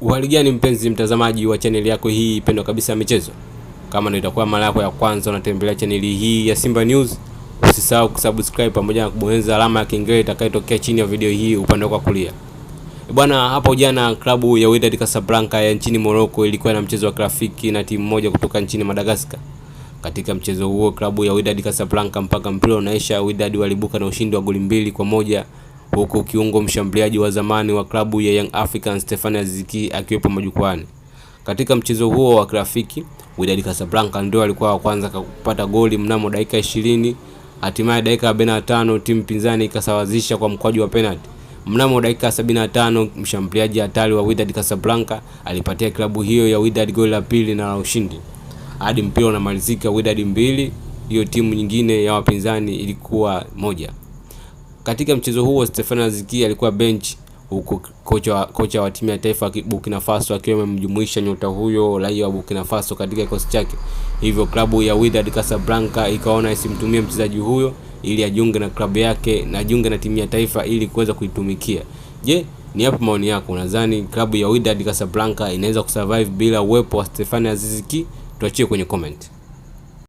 Uhali gani mpenzi mtazamaji wa channel yako hii pendwa kabisa ya michezo. Kama ndio itakuwa mara yako ya kwanza unatembelea channel hii ya Simba News, usisahau kusubscribe pamoja na kubonyeza alama ya kengele itakayotokea chini ya video hii upande wa kulia. Bwana, hapo jana klabu ya Wydad Casablanca ya nchini Morocco ilikuwa na mchezo wa kirafiki na timu moja kutoka nchini Madagascar. Katika mchezo huo klabu ya Wydad Casablanca mpaka mpira unaisha Wydad walibuka na ushindi wa goli 2-1, huku kiungo mshambuliaji wa zamani wa klabu ya Young Africans Stephane Aziz Ki akiwepo majukwani. Katika mchezo huo wa kirafiki, Wydad Casablanca ndio alikuwa wa kwanza kupata goli mnamo dakika 20. Hatimaye dakika 45 timu pinzani ikasawazisha kwa mkwaju wa penalty. Mnamo dakika 75 mshambuliaji hatari wa Wydad Casablanca alipatia klabu hiyo ya Wydad goli la pili na la ushindi. Hadi mpira unamalizika Wydad 2, hiyo timu nyingine ya wapinzani ilikuwa 1. Katika mchezo huo Stephane Aziz Ki alikuwa bench, huku kocha wa timu ya taifa ya Burkina Faso akiwa amemjumuisha nyota huyo raia wa Burkina Faso katika kikosi chake. Hivyo klabu ya Wydad Casablanca ikaona isimtumie mchezaji huyo ili ajiunge na klabu yake na ajiunge na timu ya taifa ili kuweza kuitumikia. Je, ni hapo maoni yako? Unadhani klabu ya Wydad Casablanca inaweza kusurvive bila uwepo wa Stephane Aziz Ki? Tuachie kwenye comment.